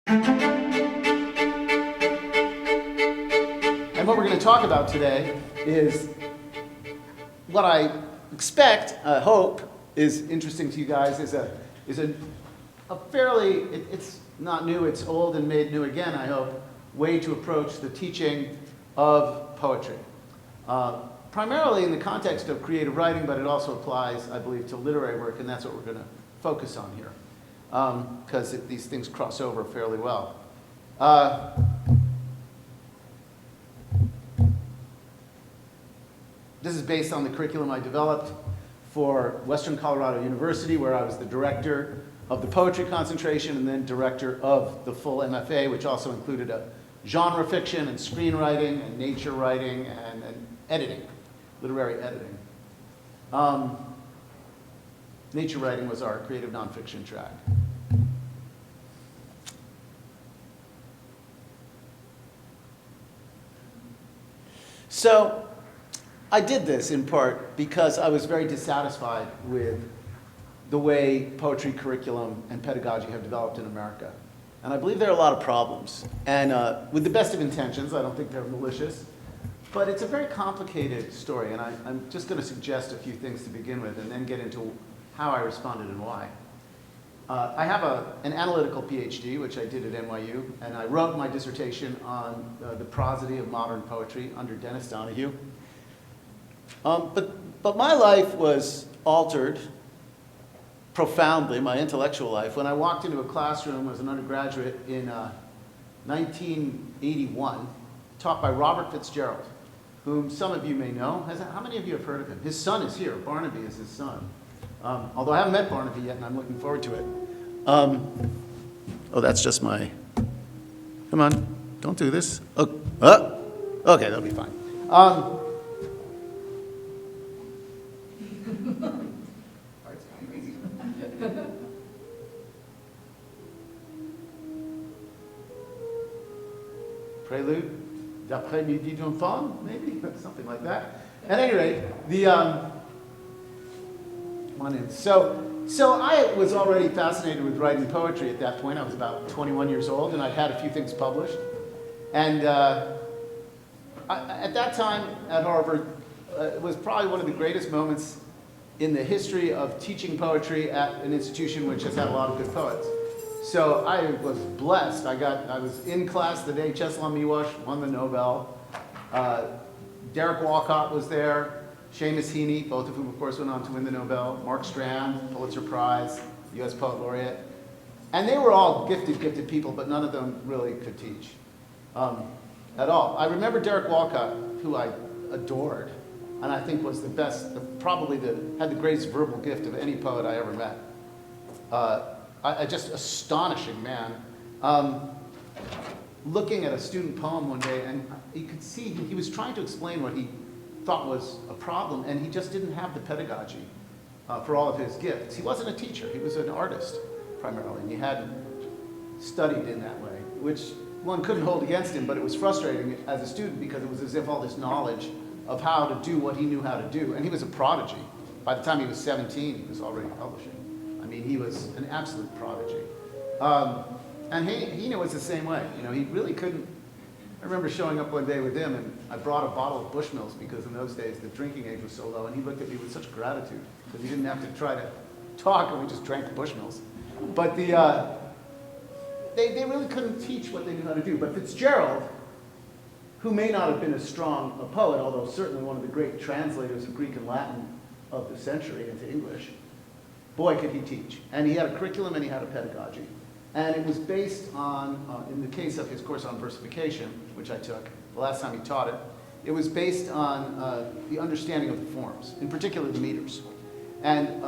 And what we're going to talk about today is what I expect, hope, is interesting to you guys, is a fairly, it's not new, it's old and made new again, I hope, way to approach the teaching of poetry. Primarily in the context of creative writing, but it also applies, I believe, to literary work, and that's what we're going to focus on here, because these things cross over fairly well. This is based on the curriculum I developed for Western Colorado University, where I was the director of the poetry concentration and then director of the full MFA, which also included a genre fiction and screenwriting and nature writing and editing, literary editing. Nature writing was our creative nonfiction track. So I did this in part because I was very dissatisfied with the way poetry curriculum and pedagogy have developed in America. And I believe there are a lot of problems. And with the best of intentions, I don't think they're malicious, but it's a very complicated story. And I'm just going to suggest a few things to begin with and then get into how I responded and why. I have an analytical PhD, which I did at NYU, and I wrote my dissertation on the prosody of modern poetry under Dennis Donahue. But my life was altered profoundly, my intellectual life, when I walked into a classroom as an undergraduate in 1981, taught by Robert Fitzgerald, whom some of you may know. How many of you have heard of him? His son is here. Barnaby is his son. Although I haven't met Barnaby yet, and I'm looking forward to it. Oh, that's just my, come on, don't do this. Oh, okay, that'll be fine. Prelude d'après-midi d'une femme, maybe? Something like that. At any rate, come on in. So I was already fascinated with writing poetry at that point. I was about 21 years old, and I'd had a few things published. And at that time at Harvard, it was probably one of the greatest moments in the history of teaching poetry at an institution which has had a lot of good poets. So I was blessed. I was in class the day Czesław Miłosz won the Nobel. Derek Walcott was there, Seamus Heaney, both of whom, of course, went on to win the Nobel. Mark Strand, Pulitzer Prize, U.S. Poet Laureate. And they were all gifted people, but none of them really could teach at all. I remember Derek Walcott, who I adored, and I think was the best, probably had the greatest verbal gift of any poet I ever met. Just astonishing man. Looking at a student poem one day, and you could see he was trying to explain what he thought was a problem, and he just didn't have the pedagogy for all of his gifts. He wasn't a teacher, he was an artist primarily, and he hadn't studied in that way, which one couldn't hold against him, but it was frustrating as a student because it was as if all this knowledge of how to do what he knew how to do, and he was a prodigy. By the time he was 17, he was already publishing. I mean, he was an absolute prodigy. And Heaney was the same way. You know, he really couldn't. I remember showing up one day with him, and I brought a bottle of Bushmills because in those days the drinking age was so low, and he looked at me with such gratitude because he didn't have to try to talk, and we just drank Bushmills. But they really couldn't teach what they knew how to do. But Fitzgerald, who may not have been as strong a poet, although certainly one of the great translators of Greek and Latin of the century into English, boy, could he teach. And he had a curriculum and he had a pedagogy. And it was based on, in the case of his course on versification, which I took the last time he taught it, it was based on the understanding of the forms, in particular the meters. And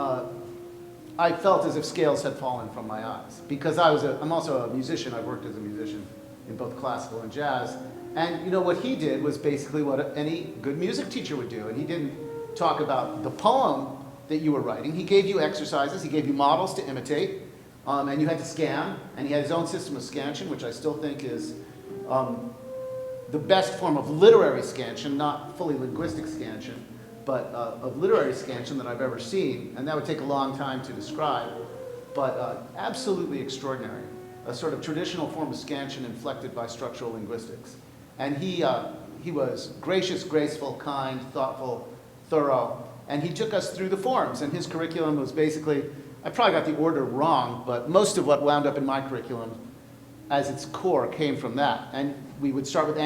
I felt as if scales had fallen from my eyes. Because I'm also a musician. I've worked as a musician in both classical and jazz. And you know, what he did was basically what any good music teacher would do. And he didn't talk about the poem that you were writing. He gave you exercises, he gave you models to imitate, and you had to scan, and he had his own system of scansion, which I still think is the best form of literary scansion, not fully linguistic scansion, but of literary scansion that I've ever seen, and that would take a long time to describe, but absolutely extraordinary. a sort of traditional form of scansion inflected by structural linguistics. And he was gracious, graceful, kind, thoughtful, thorough, and he took us through the forms. And his curriculum was basically, I probably got the order wrong, but most of what wound up in my curriculum as its core came from that. And we would start with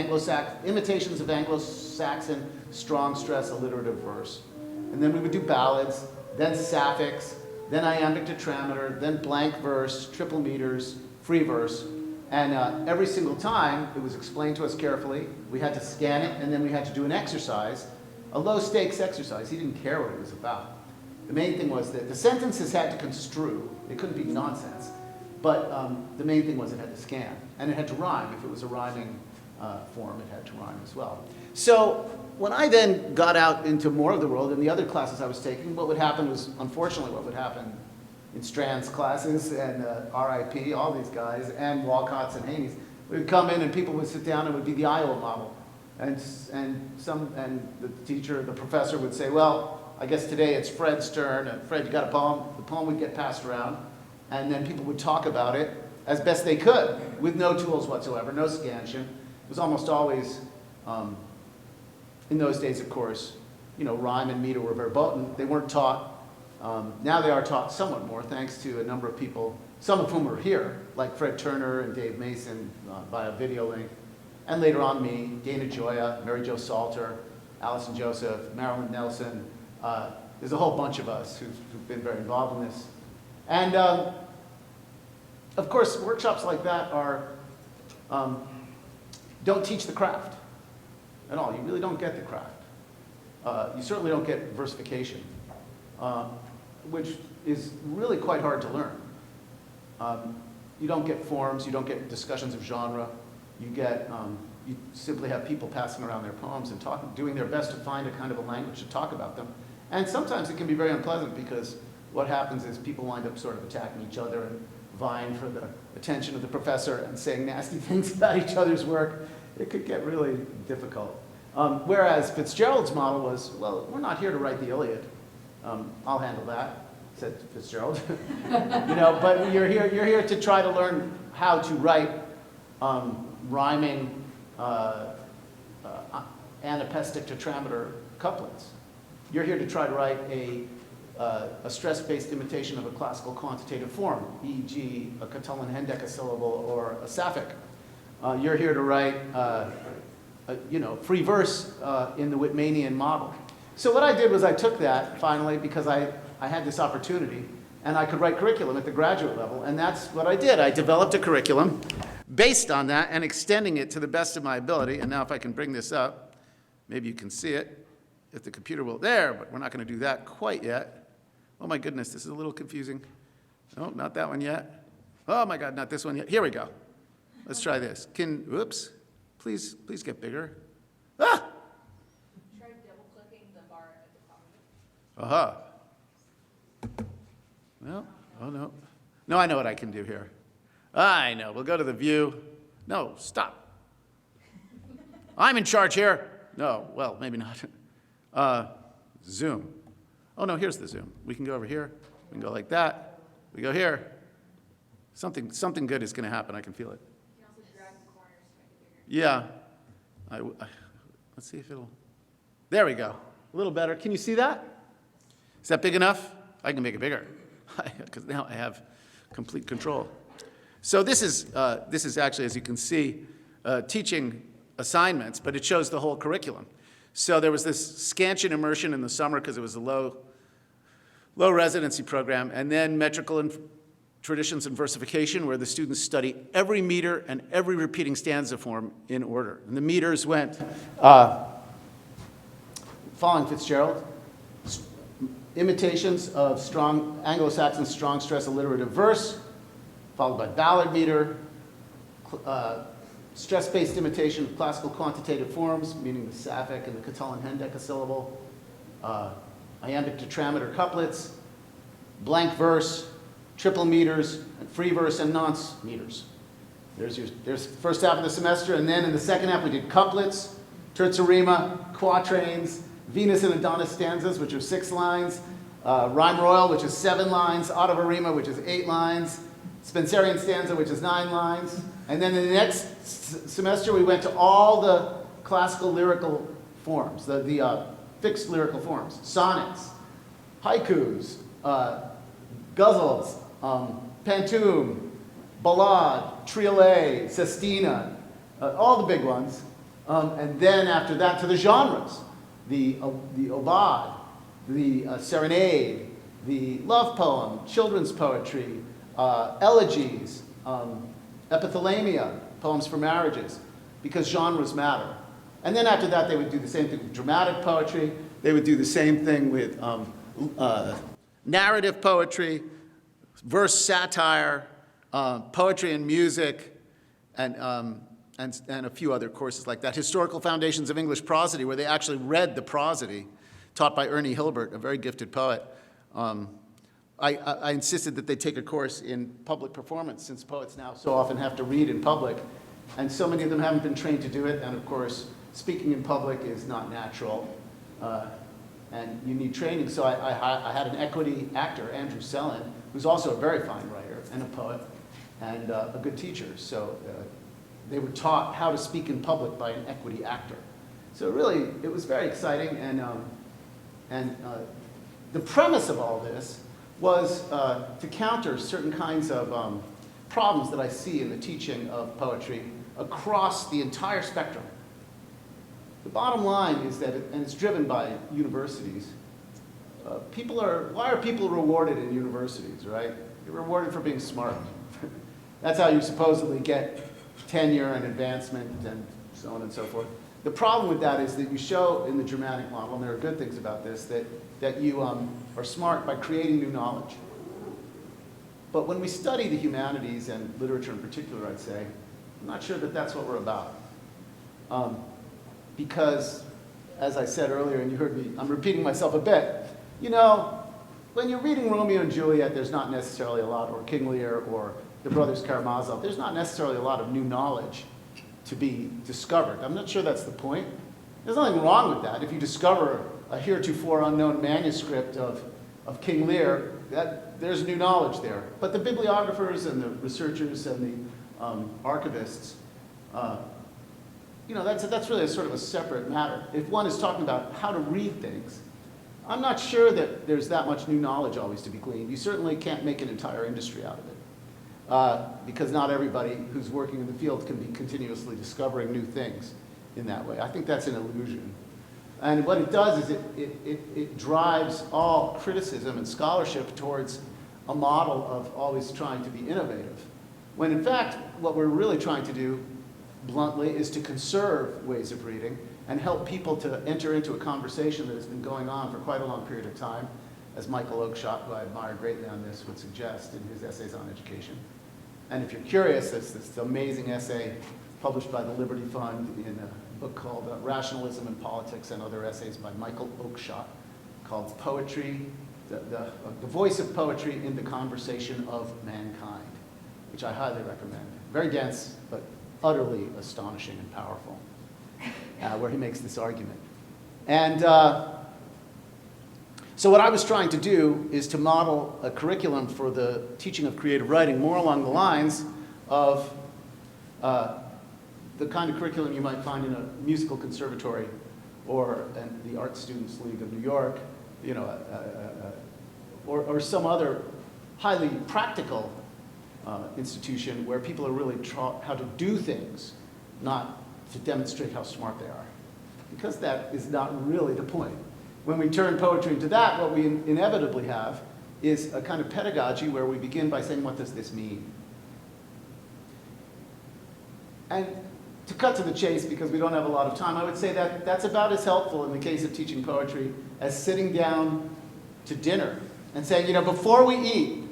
imitations of Anglo-Saxon strong stress alliterative verse. And then we would do ballads, then sapphics, then iambic tetrameter, then blank verse, triple meters, free verse. And every single time, it was explained to us carefully. We had to scan it, and then we had to do an exercise, a low-stakes exercise. He didn't care what it was about. The main thing was that the sentences had to construe. It couldn't be nonsense. But the main thing was it had to scan, and it had to rhyme. If it was a rhyming form, it had to rhyme as well. So when I then got out into more of the world, in the other classes I was taking, what would happen was, unfortunately, what would happen in Strand's classes, and RIP, all these guys, and Walcott's and Haney's, we would come in and people would sit down and it would be the Iowa model. And the teacher, the professor would say, well, I guess today it's Fred's turn, and Fred, you got a poem? The poem would get passed around, and then people would talk about it as best they could, with no tools whatsoever, no scansion. It was almost always, in those days, of course, you know, rhyme and meter were verboten. They weren't taught. Now they are taught somewhat more, thanks to a number of people, some of whom are here, like Fred Turner and Dave Mason via video link, and later on me, Dana Gioia, Mary Jo Salter, Allison Joseph, Marilyn Nelson. There's a whole bunch of us who've been very involved in this. And of course, workshops like that are, don't teach the craft at all. You really don't get the craft. You certainly don't get versification. Which is really quite hard to learn. You don't get forms, you don't get discussions of genre. You get, you simply have people passing around their poems and doing their best to find a kind of a language to talk about them. And sometimes it can be very unpleasant because what happens is people wind up sort of attacking each other and vying for the attention of the professor and saying nasty things about each other's work. It could get really difficult. Whereas Fitzgerald's model was, well, we're not here to write the Iliad. I'll handle that, said Fitzgerald. You know, but you're here to try to learn how to write rhyming anapestic tetrameter couplets. You're here to try to write a stress-based imitation of a classical quantitative form, e.g. a Catullin hendecasyllable or a sapphic. You're here to write, you know, free verse in the Whitmanian model. So what I did was I took that, finally, because I had this opportunity, and I could write curriculum at the graduate level, and that's what I did. I developed a curriculum based on that and extending it to the best of my ability. And now if I can bring this up, maybe you can see it, if the computer will. There, but we're not going to do that quite yet. Oh my goodness, this is a little confusing. No, not that one yet. Oh my God, not this one yet. Here we go. Let's try this. Whoops, please get bigger. Ah! Aha. Well, oh no. No, I know what I can do here. I know. We'll go to the view. No, stop. I'm in charge here. No, well, maybe not. Zoom. Oh no, here's the zoom. We can go over here. We can go like that. We go here. Something good is going to happen. I can feel it. You can also drag the corners to make it bigger. Yeah. Let's see if it'll. There we go. A little better. Can you see that? Is that big enough? I can make it bigger, because now I have complete control. So this is actually, as you can see, teaching assignments, but it shows the whole curriculum. So there was this scansion immersion in the summer because it was a low residency program, and then metrical traditions and versification, where the students study every meter and every repeating stanza form in order. And the meters went, following Fitzgerald, imitations of strong Anglo-Saxon strong stress alliterative verse, followed by ballad meter, stress-based imitation of classical quantitative forms, meaning the sapphic and the Catullin hendecasyllable, iambic tetrameter couplets, blank verse, triple meters, and free verse and nonce meters. There's the first half of the semester, and then in the second half we did couplets, terza rima, quatrains, Venus and Adonis stanzas, which are 6 lines, Rhyme Royal, which is 7 lines, Ottava Rima, which is 8 lines, Spenserian stanza, which is 9 lines. And then in the next semester, we went to all the classical lyrical forms, the fixed lyrical forms, sonnets, haikus, ghazals, pantoum, ballade, triolet, sestina, all the big ones. And then after that to the genres, the aubade, the serenade, the love poem, children's poetry, elegies, epithalamia, poems for marriages, because genres matter. And then after that, they would do the same thing with dramatic poetry. They would do the same thing with narrative poetry, verse satire, poetry and music, and a few other courses like that. Historical Foundations of English Prosody, where they actually read the prosody, taught by Ernie Hilbert, a very gifted poet. I insisted that they take a course in public performance, since poets now so often have to read in public, and so many of them haven't been trained to do it, and of course, speaking in public is not natural, and you need training. So I had an equity actor, Andrew Sellin, who's also a very fine writer and a poet, and a good teacher. So they were taught how to speak in public by an equity actor. So really, it was very exciting, and the premise of all this was to counter certain kinds of problems that I see in the teaching of poetry across the entire spectrum. The bottom line is that, and it's driven by universities, why are people rewarded in universities, right? You're rewarded for being smart. That's how you supposedly get tenure and advancement and so on and so forth. The problem with that is that you show in the Germanic model, and there are good things about this, that you are smart by creating new knowledge. But when we study the humanities, and literature in particular, I'd say, I'm not sure that that's what we're about. Because, as I said earlier, and you heard me, I'm repeating myself a bit, you know, when you're reading Romeo and Juliet, there's not necessarily a lot, or King Lear, or the Brothers Karamazov, there's not necessarily a lot of new knowledge to be discovered. I'm not sure that's the point. There's nothing wrong with that. If you discover a heretofore unknown manuscript of King Lear, there's new knowledge there. But the bibliographers and the researchers and the archivists, you know, that's really a sort of a separate matter. If one is talking about how to read things, I'm not sure that there's that much new knowledge always to be gleaned. You certainly can't make an entire industry out of it, because not everybody who's working in the field can be continuously discovering new things in that way. I think that's an illusion. And what it does is it drives all criticism and scholarship towards a model of always trying to be innovative, when in fact what we're really trying to do, bluntly, is to conserve ways of reading and help people to enter into a conversation that has been going on for quite a long period of time, as Michael Oakeshott, who I admire greatly on this, would suggest in his essays on education. And if you're curious, there's this amazing essay published by the Liberty Fund in a book called Rationalism in Politics, and other essays by Michael Oakeshott, called Poetry, the Voice of Poetry in the Conversation of Mankind, which I highly recommend. Very dense, but utterly astonishing and powerful, where he makes this argument. And so what I was trying to do is to model a curriculum for the teaching of creative writing more along the lines of the kind of curriculum you might find in a musical conservatory or in the Art Students League of New York, you know, or some other highly practical institution where people are really taught how to do things, not to demonstrate how smart they are. Because that is not really the point. When we turn poetry into that, what we inevitably have is a kind of pedagogy where we begin by saying, what does this mean? And to cut to the chase, because we don't have a lot of time, I would say that that's about as helpful in the case of teaching poetry as sitting down to dinner and saying, you know, before we eat,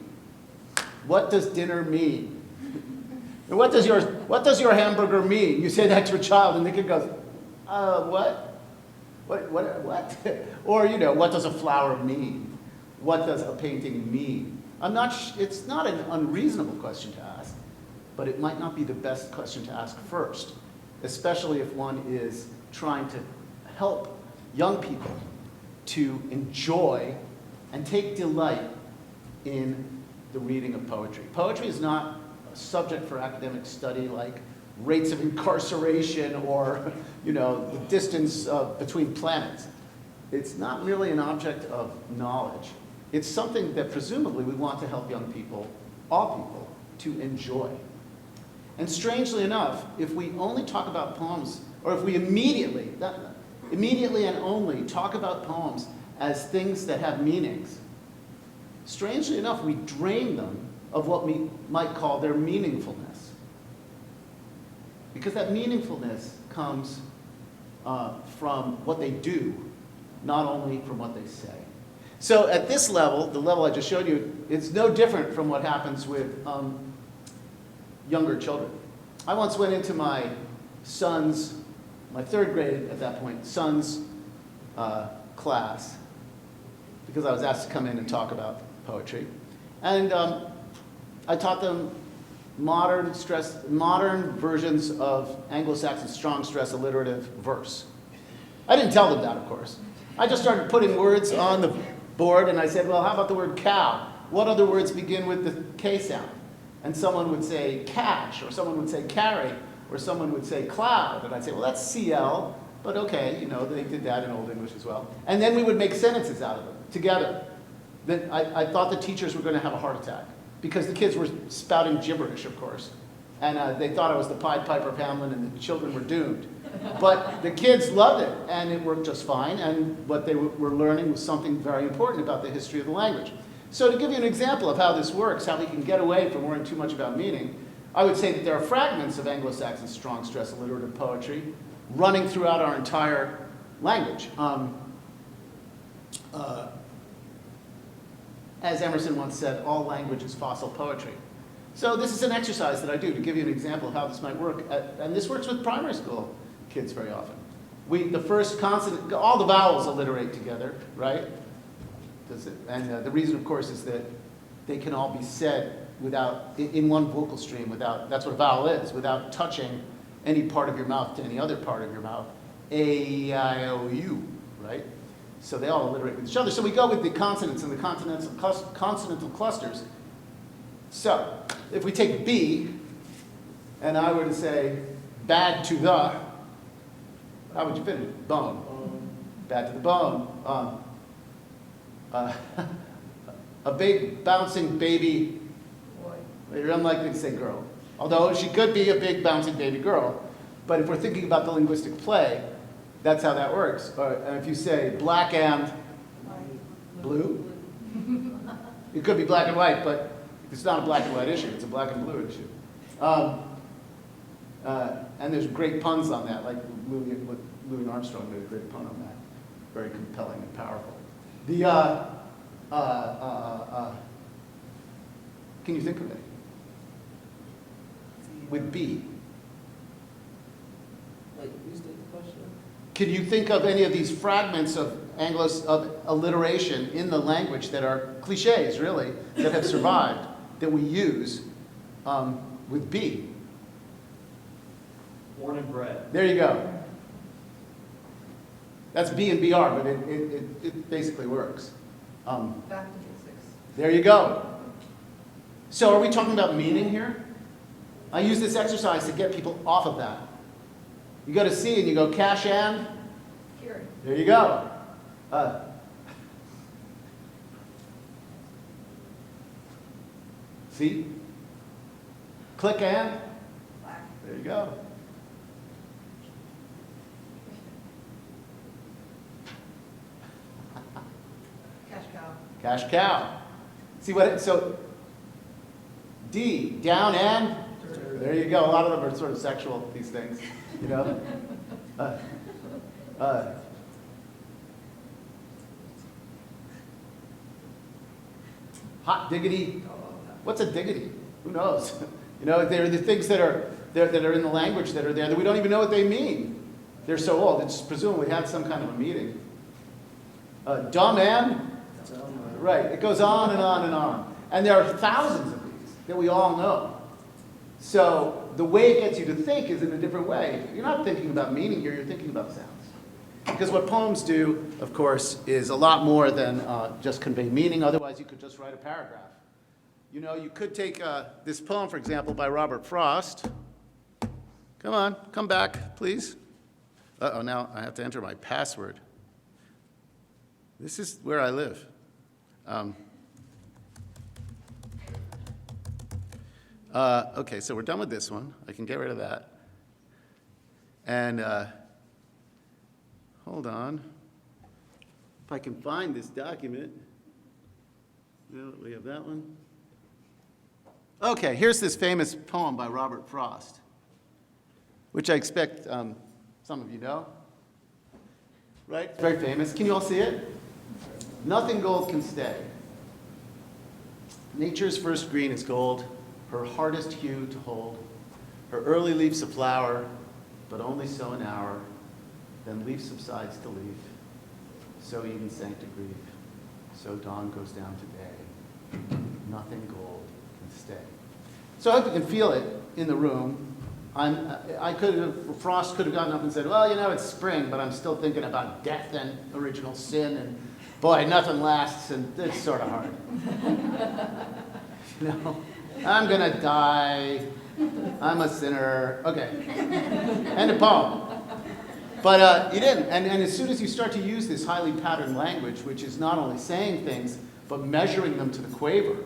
what does dinner mean? And what does your hamburger mean? You say that to a child, and the kid goes, what? What? Or, you know, what does a flower mean? What does a painting mean? It's not an unreasonable question to ask, but it might not be the best question to ask first, especially if one is trying to help young people to enjoy and take delight in the reading of poetry. Poetry is not a subject for academic study like rates of incarceration or, you know, the distance between planets. It's not really an object of knowledge. It's something that presumably we want to help young people, all people, to enjoy. And strangely enough, if we only talk about poems, or if we immediately and only talk about poems as things that have meanings, strangely enough, we drain them of what we might call their meaningfulness. Because that meaningfulness comes from what they do, not only from what they say. So at this level, the level I just showed you, it's no different from what happens with younger children. I once went into my son's, my third grade at that point, son's class, because I was asked to come in and talk about poetry. And I taught them modern versions of Anglo-Saxon strong stress alliterative verse. I didn't tell them that, of course. I just started putting words on the board, and I said, well, how about the word cow? What other words begin with the K sound? And someone would say cash, or someone would say carry, or someone would say cloud. And I'd say, well, that's CL, but okay, you know, they did that in Old English as well. And then we would make sentences out of them together. Then I thought the teachers were going to have a heart attack, because the kids were spouting gibberish, of course. And they thought I was the Pied Piper of Hamelin, and the children were doomed. But the kids loved it, and it worked just fine. And what they were learning was something very important about the history of the language. So to give you an example of how this works, how we can get away from worrying too much about meaning, I would say that there are fragments of Anglo-Saxon strong stress alliterative poetry running throughout our entire language. As Emerson once said, all language is fossil poetry. So this is an exercise that I do to give you an example of how this might work. And this works with primary school kids very often. The first consonant, all the vowels alliterate together, right? And the reason, of course, is that they can all be said without, in one vocal stream, without, that's what a vowel is, without touching any part of your mouth to any other part of your mouth. A, I, O, U, right? So they all alliterate with each other. So we go with the consonants and the consonantal clusters. So if we take B, and I were to say bad to the, how would you finish it? Bone. Bad to the bone. A big bouncing baby boy. You're unlikely to say girl. Although she could be a big bouncing baby girl. But if we're thinking about the linguistic play, that's how that works. And if you say black and blue, it could be black and white, but it's not a black and white issue. It's a black and blue issue. And there's great puns on that, like Louis Armstrong made a great pun on that. Very compelling and powerful. Can you think of it? With B. Like, who's the question? Can you think of any of these fragments of alliteration in the language that are cliches, really, that have survived, that we use with B? Born and bred. There you go. That's B and BR, but it basically works. Back to basics. There you go. So are we talking about meaning here? I use this exercise to get people off of that. You go to C and you go cash and? Carry. There you go. See? Click and? Black. There you go. Cash cow. Cash cow. See what, so D, down and? There you go. A lot of them are sort of sexual, these things, you know? Hot diggity. What's a diggity? Who knows? You know, there are the things that are in the language that are there that we don't even know what they mean. They're so old. It's presumably had some kind of a meaning. Dumb and? Right. It goes on and on and on. And there are thousands of these that we all know. So the way it gets you to think is in a different way. You're not thinking about meaning here, you're thinking about sounds. Because what poems do, of course, is a lot more than just convey meaning. Otherwise, you could just write a paragraph. You know, you could take this poem, for example, by Robert Frost. Come on, come back, please. Uh-oh, now I have to enter my password. This is where I live. Okay, so we're done with this one. I can get rid of that. And hold on. If I can find this document. No, we have that one. Okay, here's this famous poem by Robert Frost, which I expect some of you know. Right? It's very famous. Can you all see it? Nothing gold can stay. Nature's first green is gold, her hardest hue to hold. Her early leaf's a flower, but only so an hour. Then leaf subsides to leaf. So Eden sank to grief. So dawn goes down to day. Nothing gold can stay. So I hope you can feel it in the room. Frost could have gotten up and said, well, you know, it's spring, but I'm still thinking about death and original sin, and boy, nothing lasts, and it's sort of hard. You know, I'm gonna die, I'm a sinner, okay. End of poem. But you didn't, and as soon as you start to use this highly patterned language, which is not only saying things, but measuring them to the quaver,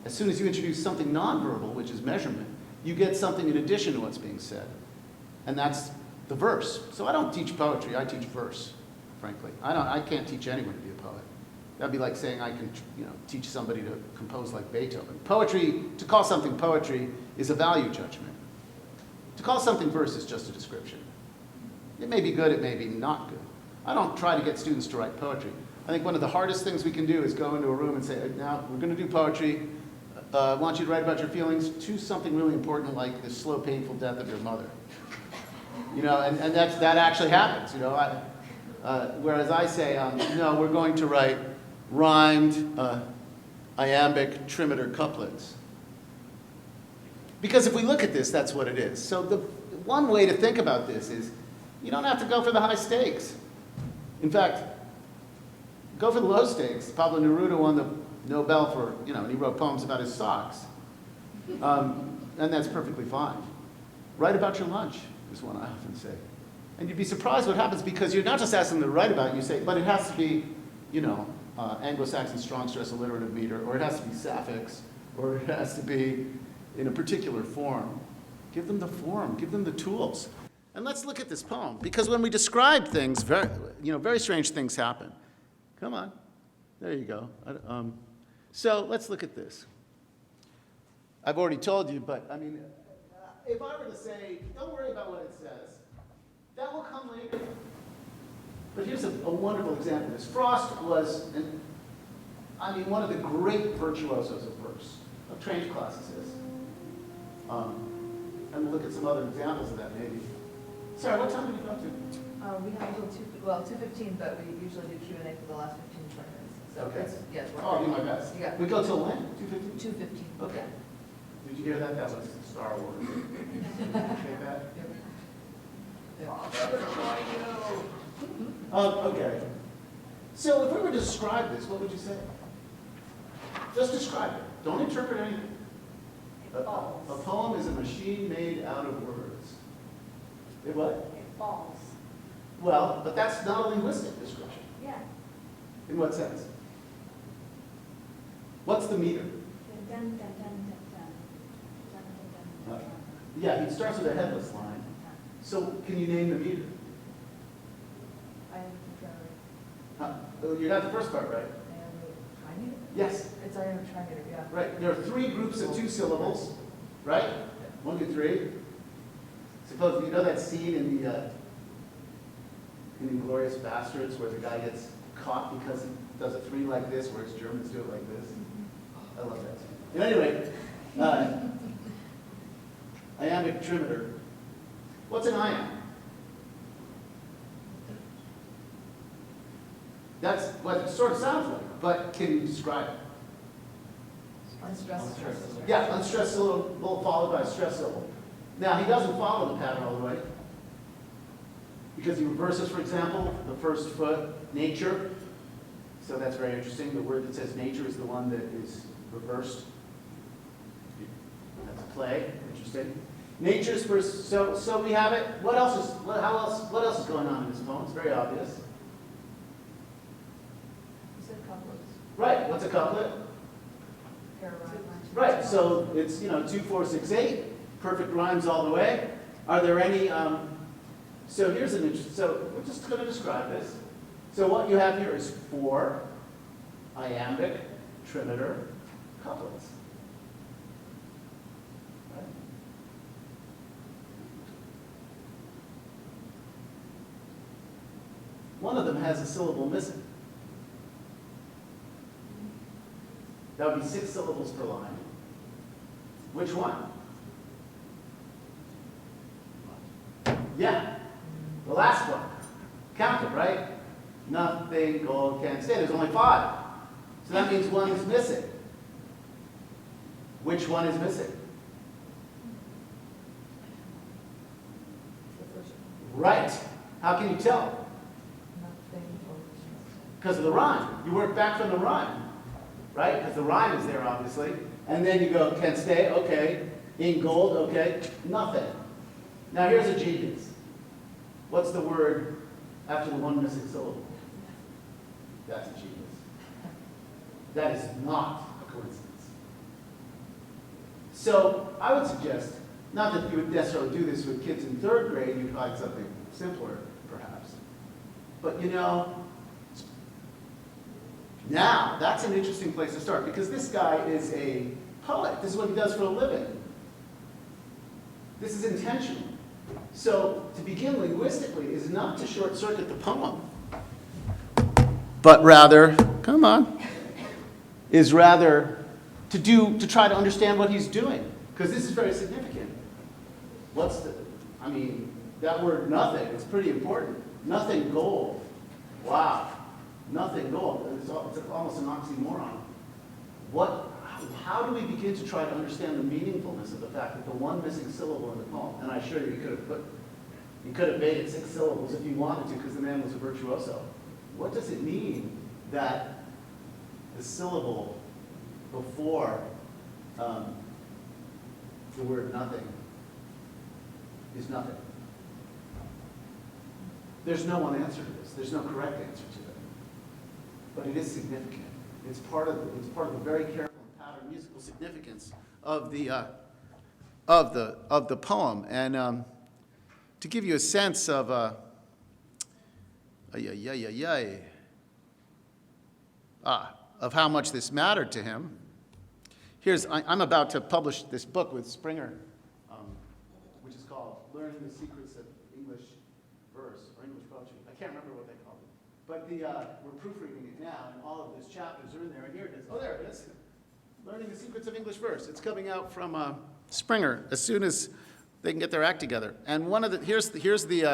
as soon as you introduce something nonverbal, which is measurement, you get something in addition to what's being said. And that's the verse. So I don't teach poetry, I teach verse, frankly. I can't teach anyone to be a poet. That'd be like saying I can, teach somebody to compose like Beethoven. Poetry, to call something poetry is a value judgment. To call something verse is just a description. It may be good, it may be not good. I don't try to get students to write poetry. I think one of the hardest things we can do is go into a room and say, now we're going to do poetry. I want you to write about your feelings. Choose something really important like the slow, painful death of your mother. And that actually happens. Whereas I say, no, we're going to write rhymed, iambic, trimeter couplets. Because if we look at this, that's what it is. So the one way to think about this is, you don't have to go for the high stakes. In fact, go for the low stakes. Pablo Neruda won the Nobel for, and he wrote poems about his socks. And that's perfectly fine. Write about your lunch, is one I often say. And you'd be surprised what happens, because you're not just asking them to write about it, you say, but it has to be, Anglo-Saxon strong stress alliterative meter, or it has to be sapphics, or it has to be in a particular form. Give them the form, give them the tools. And let's look at this poem, because when we describe things, very strange things happen. Come on, there you go. So let's look at this. I've already told you, but if I were to say, don't worry about what it says, that will come later. But here's a wonderful example of this. Frost was, one of the great virtuosos of verse, of trained classicists. And we'll look at some other examples of that maybe. Sorry, what time did you go to? We have until 2:15, but we usually do Q&A for the last 15, 20 minutes. So Okay. yes, I'll do my best. Yeah. We go till when? 2:15? 2:15. Okay. Did you hear that? That was Star Wars. Take that? Okay. So if we were to describe this, what would you say? Just describe it. Don't interpret anything. A poem is a machine made out of words. It what? It falls. Well, but that's not a linguistic description. Yeah. In what sense? What's the meter? Dun, dun, dun, dun, dun. Dun, dun, dun, dun. Yeah, he starts with a headless line. So can you name the meter? I am You got the first part right. trying. Yes. It's I am trying, yeah. Right. There are 3 groups of 2 syllables, right? 1, 2, 3. Suppose you know that scene in the Inglourious Bastards where the guy gets caught because he does a 3 like this, whereas Germans do it like this. I love that scene. Anyway, iambic trimeter. What's an iamb? That's what it sort of sounds like, but can you describe it? Unstressed. Yeah, unstressed syllable followed by a stressed syllable. Now, he doesn't follow the pattern all the way, because he reverses, for example, the first foot, nature. So that's very interesting. The word that says nature is the one that is reversed. play. Interesting. Nature's first. So we have it. What else is going on in this poem? It's very obvious. You said couplets. Right. What's a couplet? Pair of rhymes. Right. So it's 2, 4, 6, 8. Perfect rhymes all the way. Are there any? So here's an interesting. So we're just going to describe this. So what you have here is 4 iambic trimeter couplets. Right? One of them has a syllable missing. That would be 6 syllables per line. Which one? Yeah, the last one. Count it, right? Nothing gold can stay. There's only 5. So that means one is missing. Which one is missing? The first Right. How can you tell? one. Nothing goes. Because of the rhyme. You work back from the rhyme, right? Because the rhyme is there, obviously. And then you go, can stay, okay. In gold, okay. Nothing. Now here's a genius. What's the word after the one missing syllable? That's a genius. That is not a coincidence. So I would suggest, not that you would necessarily do this with kids in 3rd grade, you'd find something simpler, perhaps. But now that's an interesting place to start, because this guy is a poet. This is what he does for a living. This is intentional. So to begin linguistically is not to short circuit the poem, but rather, come on, is rather to try to understand what he's doing, because this is very significant. That word nothing is pretty important. Nothing gold. Wow. Nothing gold. It's almost an oxymoron. How do we begin to try to understand the meaningfulness of the fact that the one missing syllable in the poem, and I assure you, you could have made it 6 syllables if you wanted to, because the man was a virtuoso. What does it mean that the syllable before the word nothing is nothing? There's no one answer to this. There's no correct answer to it. But it is significant. It's part of the very careful and patterned musical significance of the poem. And to give you a sense of of how much this mattered to him, I'm about to publish this book with Springer, which is called Learning the Secrets of English Verse or English Poetry. I can't remember what they called it. But we're proofreading it now, and all of those chapters are in there. And here it is. Oh, there it is. Learning the Secrets of English Verse. It's coming out from Springer as soon as they can get their act together. And here's the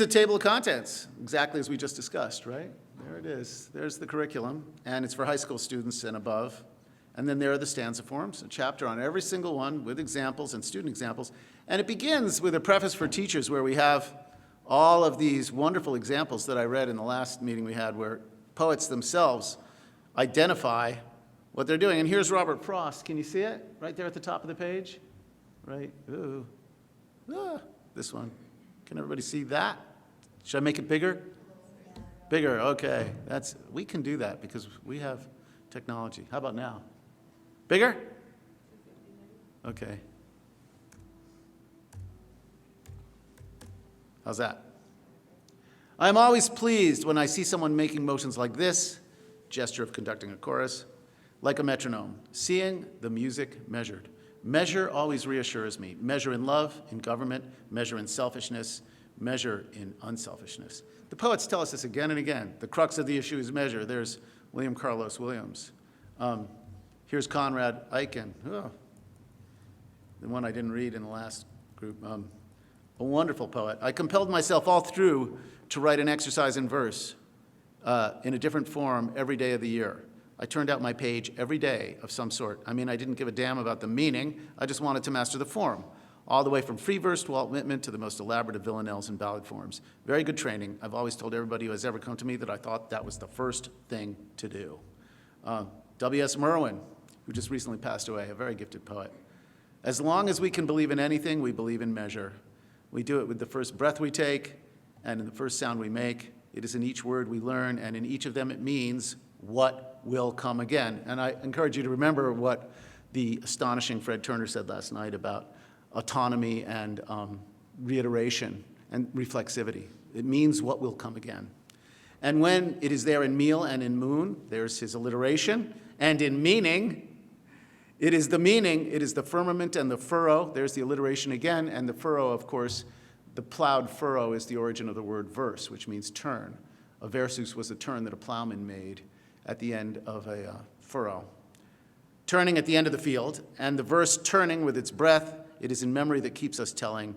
table of contents, exactly as we just discussed, right? There it is. There's the curriculum, and it's for high school students and above. And then there are the stanza forms, a chapter on every single one with examples and student examples. And it begins with a preface for teachers where we have all of these wonderful examples that I read in the last meeting we had where poets themselves identify what they're doing. And here's Robert Frost. Can you see it? Right there at the top of the page? Right? Ooh. This one. Can everybody see that? Should I make it bigger? Bigger, okay. We can do that because we have technology. How about now? Bigger? Okay. How's that? I'm always pleased when I see someone making motions like this, gesture of conducting a chorus, like a metronome, seeing the music measured. Measure always reassures me. Measure in love, in government, measure in selfishness, measure in unselfishness. The poets tell us this again and again. The crux of the issue is measure. There's William Carlos Williams. Here's Conrad Aiken, the one I didn't read in the last group. A wonderful poet. I compelled myself all through to write an exercise in verse in a different form every day of the year. I turned out my page every day of some sort. I didn't give a damn about the meaning. I just wanted to master the form, all the way from free verse to Walt Whitman to the most elaborate of villanelles and ballad forms. Very good training. I've always told everybody who has ever come to me that I thought that was the first thing to do. W.S. Merwin, who just recently passed away, a very gifted poet. As long as we can believe in anything, we believe in measure. We do it with the first breath we take and in the first sound we make. It is in each word we learn, and in each of them it means what will come again. And I encourage you to remember what the astonishing Fred Turner said last night about autonomy and reiteration and reflexivity. It means what will come again. And when it is there in meal and in moon, there's his alliteration. And in meaning, it is the meaning, it is the firmament and the furrow. There's the alliteration again. And the furrow, of course, the plowed furrow is the origin of the word verse, which means turn. A versus was a turn that a plowman made at the end of a furrow. Turning at the end of the field, and the verse turning with its breath, it is in memory that keeps us telling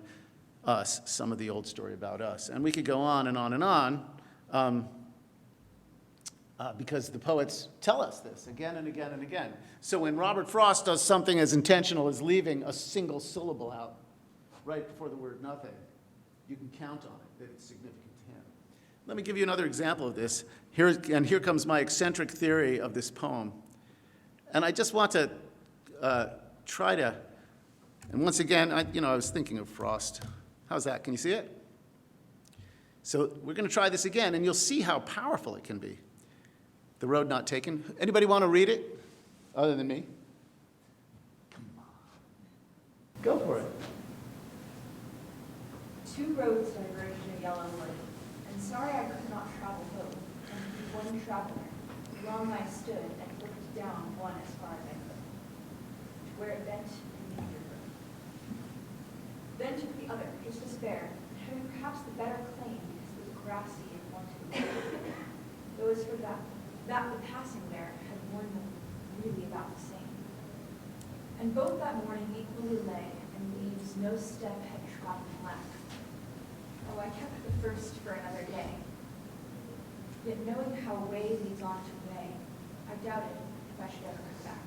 us some of the old story about us. And we could go on and on and on, because the poets tell us this again and again and again. So when Robert Frost does something as intentional as leaving a single syllable out right before the word nothing, you can count on it, that it's significant to him. Let me give you another example of this. Here comes my eccentric theory of this poem. And I just want to try to, and once again, I was thinking of Frost. How's that? Can you see it? So we're going to try this again, and you'll see how powerful it can be. The Road Not Taken. Anybody want to read it other than me? Come on. Go for it. Two roads diverged in a yellow wood, and sorry I could not travel both, and with one traveler, long I stood and looked down one as far as I could, to where it bent and neither road. Then took the other, his despair, having perhaps the better claim because it was grassy and wanted wood. Though as for that the passing there had worn them really about the same. And both that morning equally lay, and leaves no step had trodden left. Oh, I kept the first for another day. Yet knowing how way leads on to way, I doubted if I should ever come back.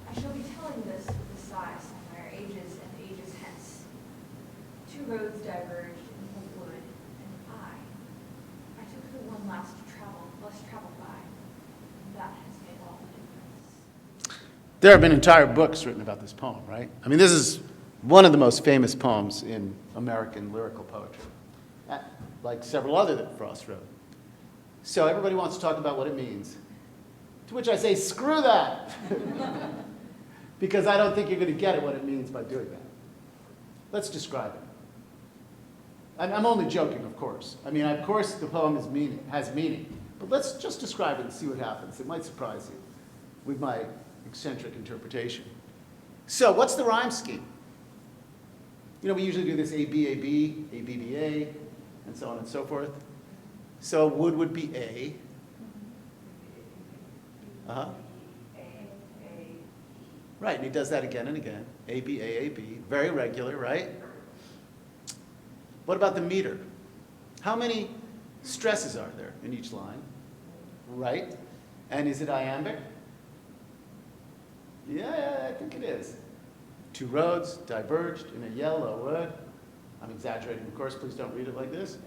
I shall be telling this with a sigh somewhere, ages and ages hence. Two roads diverged in the wood, and I took the one less traveled by, and that has made all the difference. There have been entire books written about this poem, right? I mean, this is one of the most famous poems in American lyrical poetry, like several other that Frost wrote. So everybody wants to talk about what it means, to which I say, screw that, because I don't think you're going to get at what it means by doing that. Let's describe it. I'm only joking, of course. I mean, of course the poem has meaning, but let's just describe it and see what happens. It might surprise you with my eccentric interpretation. So what's the rhyme scheme? You know, we usually do this A-B-A-B, A-B-B-A, and so on and so forth. So wood would be A. Uh-huh. Right, and he does that again and again. A-B-A-A-B, very regular, right? What about the meter? How many stresses are there in each line? Right? And is it iambic? Yeah, I think it is. Two roads diverged in a yellow wood. I'm exaggerating, of course, please don't read it like this.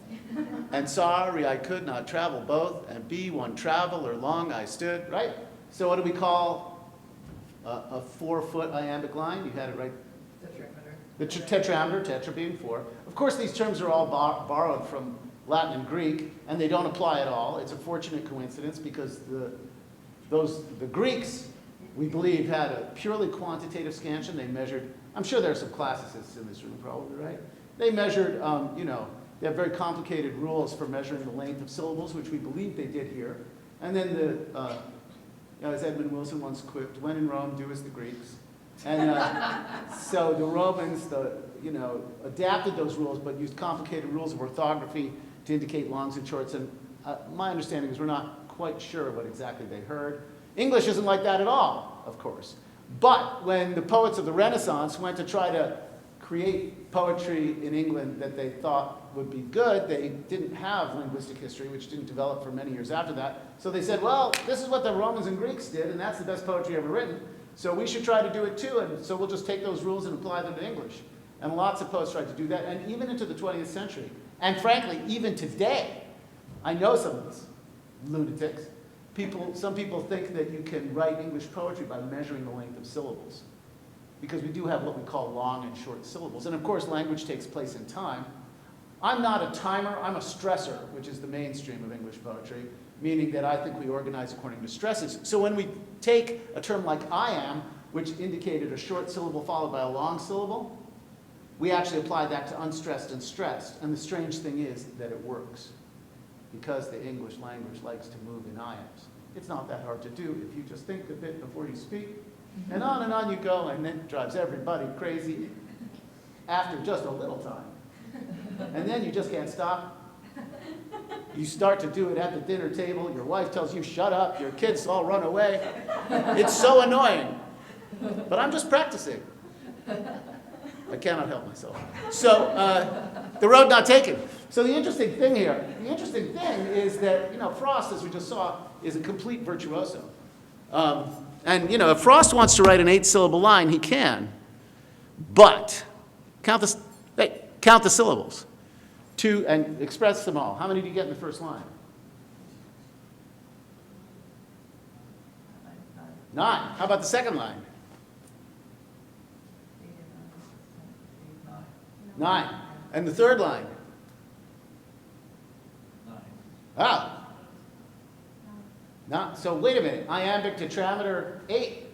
And sorry I could not travel both, and be one traveler long I stood, right? So what do we call a 4-foot iambic line? You had it right. The tetrameter, tetra being 4. Of course, these terms are all borrowed from Latin and Greek, and they don't apply at all. It's a fortunate coincidence because the Greeks, we believe, had a purely quantitative scansion. They measured, I'm sure there are some classicists in this room probably, right? They measured, they have very complicated rules for measuring the length of syllables, which we believe they did here. And then as Edmund Wilson once quipped, when in Rome, do as the Greeks. And so the Romans, adapted those rules, but used complicated rules of orthography to indicate longs and shorts. And my understanding is we're not quite sure what exactly they heard. English isn't like that at all, of course. But when the poets of the Renaissance went to try to create poetry in England that they thought would be good, they didn't have linguistic history, which didn't develop for many years after that. So they said, well, this is what the Romans and Greeks did, and that's the best poetry ever written. So we should try to do it too, and so we'll just take those rules and apply them to English. And lots of poets tried to do that, and even into the 20th century. And frankly, even today, I know some of these lunatics some people think that you can write English poetry by measuring the length of syllables, because we do have what we call long and short syllables. And of course, language takes place in time. I'm not a timer, I'm a stressor, which is the mainstream of English poetry, meaning that I think we organize according to stresses. So when we take a term like I am, which indicated a short syllable followed by a long syllable, we actually apply that to unstressed and stressed. And the strange thing is that it works, because the English language likes to move in iams. It's not that hard to do if you just think a bit before you speak. And on you go, and then it drives everybody crazy after just a little time. And then you just can't stop. You start to do it at the dinner table. Your wife tells you, shut up. Your kids all run away. It's so annoying. But I'm just practicing. I cannot help myself. So the road not taken. So the interesting thing is that, Frost, as we just saw, is a complete virtuoso. And, if Frost wants to write an 8-syllable line, he can. But count the syllables. And express them all. How many do you get in the first line? 9. How about the second line? 9. And the third line? 9. Ah. So wait a minute. Iambic tetrameter 8.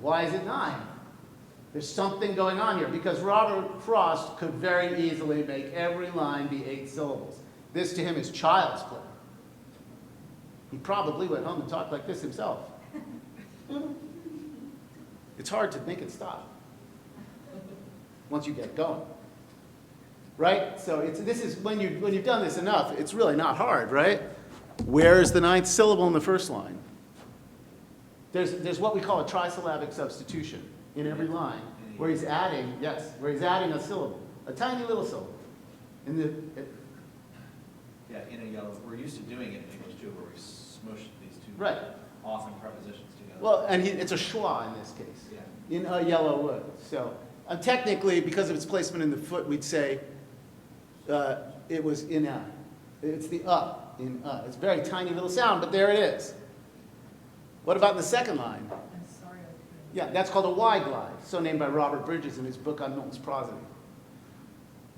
Why is it 9? There's something going on here, because Robert Frost could very easily make every line be 8 syllables. This to him is child's play. He probably went home and talked like this himself. It's hard to make it stop once you get going. Right? So this is when you've done this enough, it's really not hard, right? Where's the 9th syllable in the first line? There's what we call a trisyllabic substitution in every line, where he's adding a syllable, a tiny little syllable. In a yellow. We're used to doing it in English too, where we smush these two right. often prepositions together. Well, and it's a schwa in this case. Yeah. In a yellow wood. So technically, because of its placement in the foot, we'd say it was in a. It's the in It's a very tiny little sound, but there it is. What about in the second line? Yeah, that's called a Y glide, so named by Robert Bridges in his book on Milton's prosody.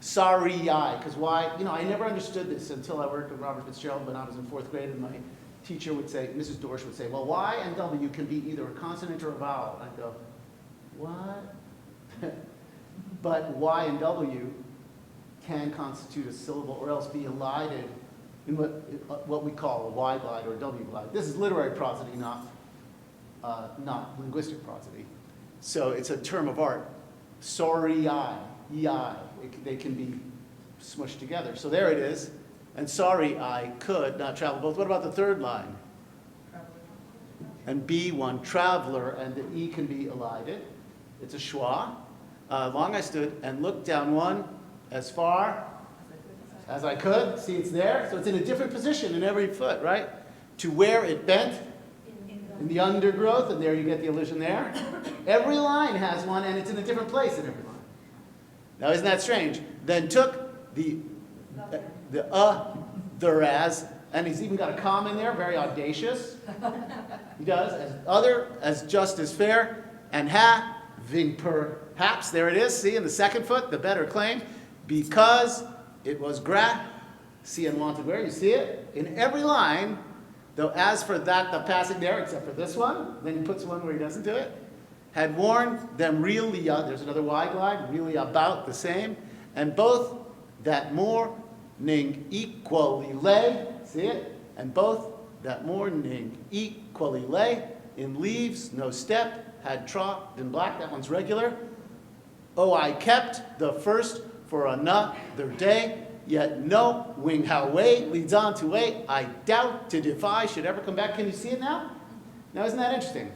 Sorry-I, because why? I never understood this until I worked with Robert Fitzgerald when I was in 4th grade, and my teacher would say, Mrs. Dorsch would say, well, Y and W can be either a consonant or a vowel. And I'd go, what? But Y and W can constitute a syllable or else be elided in what we call a Y glide or a W glide. This is literary prosody, not linguistic prosody. So it's a term of art. Sorry-I, E-I. They can be smushed together. So there it is. And sorry, I could not travel both. What about the third line? And B1, traveler, and the E can be elided. It's a schwa. Long I stood and looked down one as far as I could. See, it's there. So it's in a different position in every foot, right? To where it bent in the undergrowth, and there you get the illusion there. Every line has one, and it's in a different place in every line. Now, isn't that strange? Then took the thereas, and he's even got a comma in there, very audacious. He does, as just as fair, and having perhaps, there it is, see, in the second foot, the better claim, because it was see and wanted where, you see it? In every line, though as for that, the passing there, except for this one, then he puts one where he doesn't do it, had worn them really, there's another Y glide, really about the same, and both that morning equally lay, see it? And both that morning equally lay, in leaves, no step, had trod in black, that one's regular. Oh, I kept the first for another day, yet no wing how way leads on to way, I doubt to defy should ever come back. Can you see it now? Now, isn't that interesting?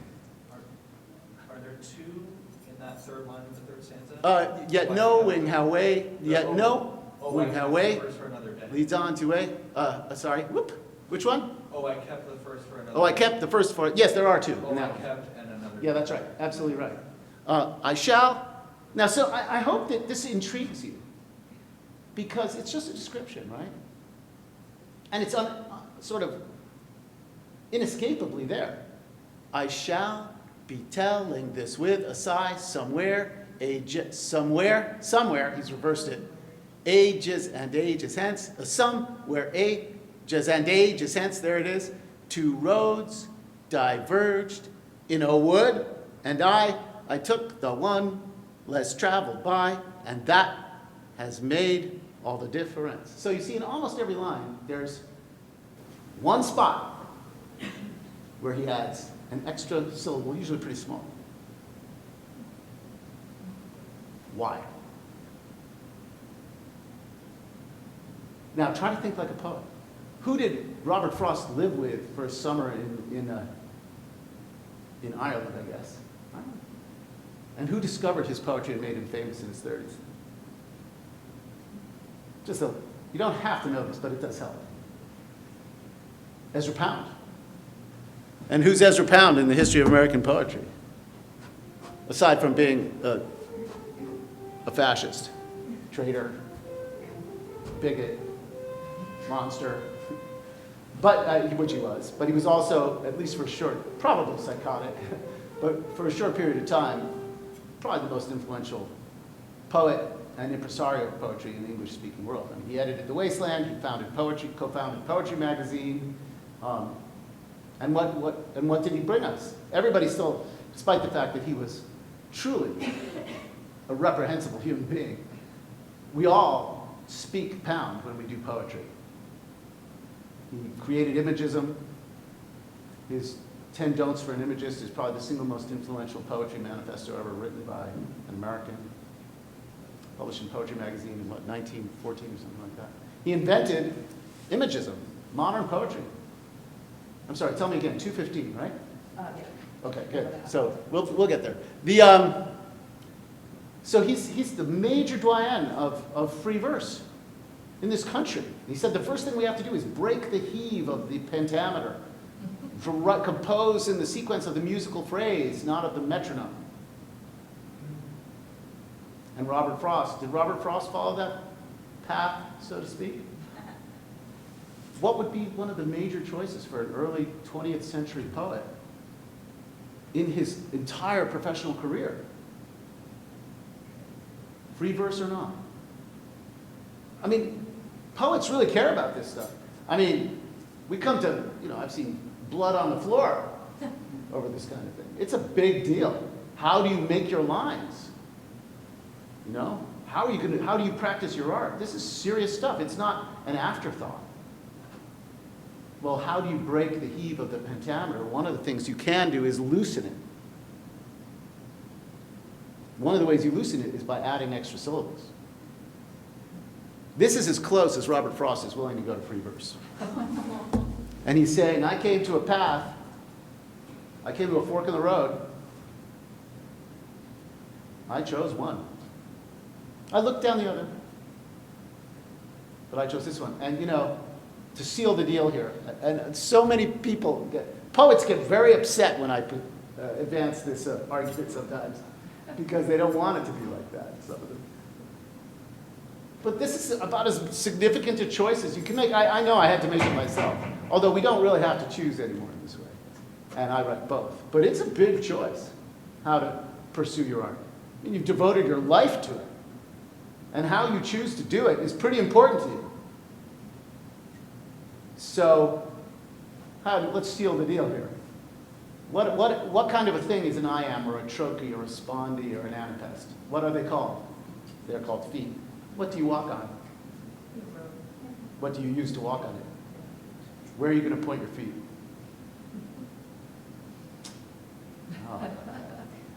Are there two in that third line of the third stanza? Yet no wing how way, yet no wing how way leads on to way. Sorry, whoop. Which one? Oh, I kept the first for another. Oh, I kept the first for, yes, there are two. Oh, I kept and another. Yeah, that's right. Absolutely right. I shall. Now, so I hope that this intrigues you, because it's just a description, right? And it's sort of inescapably there. I shall be telling this with a sigh somewhere, somewhere, he's reversed it, ages and ages hence, a somewhere ages and ages hence, there it is, two roads diverged in a wood, and I took the one less traveled by, and that has made all the difference. So you see, in almost every line, there's one spot where he adds an extra syllable, usually pretty small. Why? Now try to think like a poet. Who did Robert Frost live with for a summer in Ireland, I guess? And who discovered his poetry and made him famous in his 30s? You don't have to know this, but it does help. Ezra Pound. And who's Ezra Pound in the history of American poetry? Aside from being a fascist, traitor, bigot, monster, which he was. But he was also, at least for a short, probably psychotic, but for a short period of time, probably the most influential poet and impresario of poetry in the English-speaking world. I mean, he edited The Wasteland, he co-founded Poetry Magazine, and what did he bring us? Everybody still, despite the fact that he was truly a reprehensible human being, we all speak Pound when we do poetry. He created imagism. His 10 Don'ts for an Imagist is probably the single most influential poetry manifesto ever written by an American, published in Poetry Magazine in, 1914 or something like that. He invented imagism, modern poetry. I'm sorry, tell me again, 215, right? Yeah. Okay, good. So we'll get there. So he's the major doyen of free verse in this country. He said the first thing we have to do is break the heave of the pentameter, compose in the sequence of the musical phrase, not of the metronome. And Robert Frost, did Robert Frost follow that path, so to speak? What would be one of the major choices for an early 20th century poet in his entire professional career? Free verse or not? I mean, poets really care about this stuff. I mean, we come to, I've seen blood on the floor over this kind of thing. It's a big deal. How do you make your lines? How do you practice your art? This is serious stuff. It's not an afterthought. Well, how do you break the heave of the pentameter? One of the things you can do is loosen it. One of the ways you loosen it is by adding extra syllables. This is as close as Robert Frost is willing to go to free verse. And he's saying, I came to a path, I came to a fork in the road, I chose one. I looked down the other, but I chose this one. And to seal the deal here, and so many poets get very upset when I advance this argument sometimes, because they don't want it to be like that, some of them. But this is about as significant a choice as you can make. I know I had to make it myself, although we don't really have to choose anymore in this way. And I write both. But it's a big choice, how to pursue your art. I mean, you've devoted your life to it. And how you choose to do it is pretty important to you. So, let's seal the deal here. What kind of a thing is an iamb or a trochee or a spondee or an anapest? What are they called? They're called feet. What do you walk on? What do you use to walk on it? Where are you going to point your feet? Oh.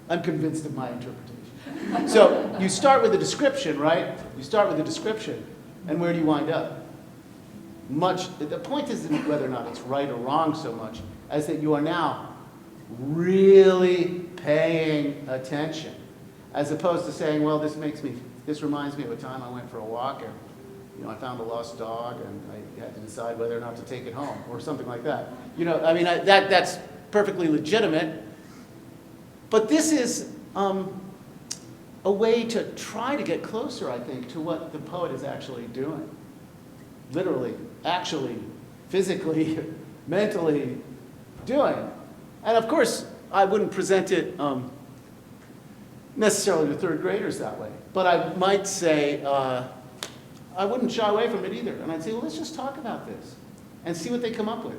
I'm convinced of my interpretation. So you start with a description, right? You start with a description, and where do you wind up? The point isn't whether or not it's right or wrong so much as that you are now really paying attention, as opposed to saying, well, this reminds me of a time I went for a walk and I found a lost dog and I had to decide whether or not to take it home or something like that. That's perfectly legitimate, but this is a way to try to get closer, I think, to what the poet is actually doing. Literally, actually, physically, mentally, doing. And of course, I wouldn't present it necessarily to third graders that way. But I might say, I wouldn't shy away from it either. And I'd say, well, let's just talk about this and see what they come up with.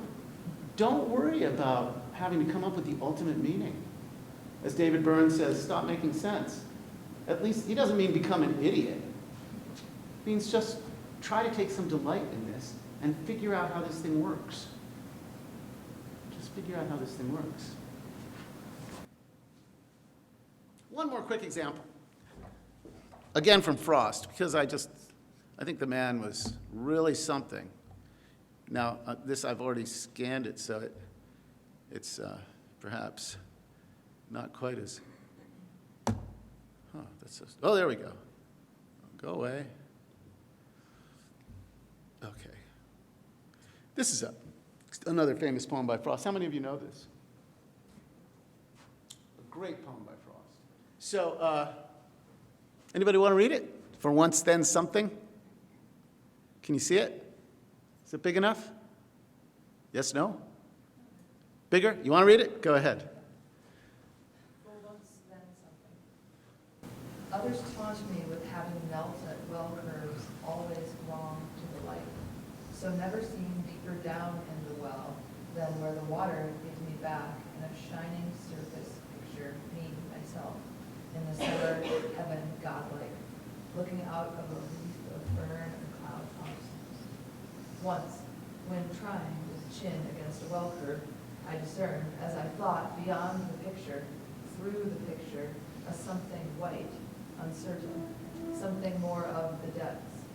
Don't worry about having to come up with the ultimate meaning. As David Byrne says, stop making sense. At least, he doesn't mean become an idiot. It means just try to take some delight in this and figure out how this thing works. Just figure out how this thing works. One more quick example. Again from Frost, because I think the man was really something. Now, this I've already scanned it, so it's perhaps not quite as, oh, there we go. Go away. Okay. This is another famous poem by Frost. How many of you know this? A great poem by Frost. So, anybody want to read it? For once, then something? Can you see it? Is it big enough? Yes, no? Bigger? You want to read it? Go ahead. For once, then something. Others taunt me with having knelt at well curves, always wrong to the light. So never seen deeper down in the well than where the water gives me back in a shining surface picture, me, myself, in the summer heaven godlike, looking out of a wreath of fern and cloud tops. Once, when trying with chin against a well curve, I discerned, as I thought, beyond the picture, through the picture, a something white, uncertain, something more of the depths,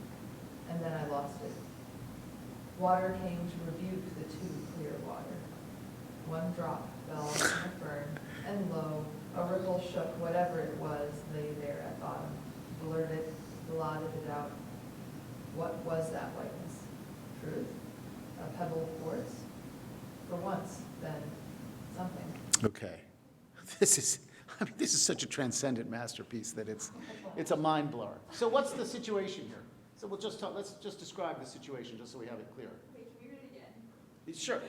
and then I lost it. Water came to rebuke the too clear water. One drop fell from a fern, and lo, a ripple shook whatever it was lay there at bottom, blurred it, blotted it out. What was that whiteness? Truth? A pebble of quartz? For once, then, something. Okay. This is such a transcendent masterpiece that it's a mind blower. So what's the situation here? So let's just describe the situation just so we have it clear. Wait, can we read it again? Sure.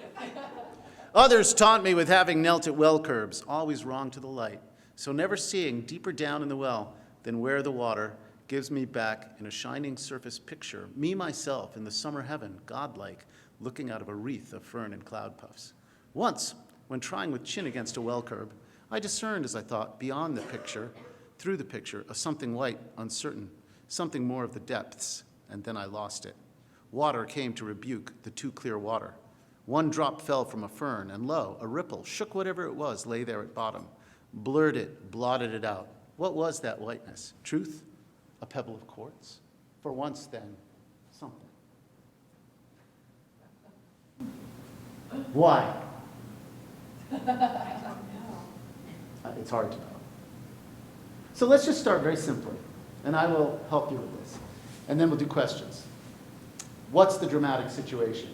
Others taunt me with having knelt at well curbs, always wrong to the light. So never seeing deeper down in the well than where the water gives me back in a shining surface picture, me myself in the summer heaven, godlike, looking out of a wreath of fern and cloud puffs. Once, when trying with chin against a well curb, I discerned, as I thought, beyond the picture, through the picture, a something white, uncertain, something more of the depths, and then I lost it. Water came to rebuke the too clear water. One drop fell from a fern, and lo, a ripple shook whatever it was lay there at bottom, blurred it, blotted it out. What was that whiteness? Truth? A pebble of quartz? For once, then, something. Why? It's hard to know. So let's just start very simply, and I will help you with this. And then we'll do questions. What's the dramatic situation?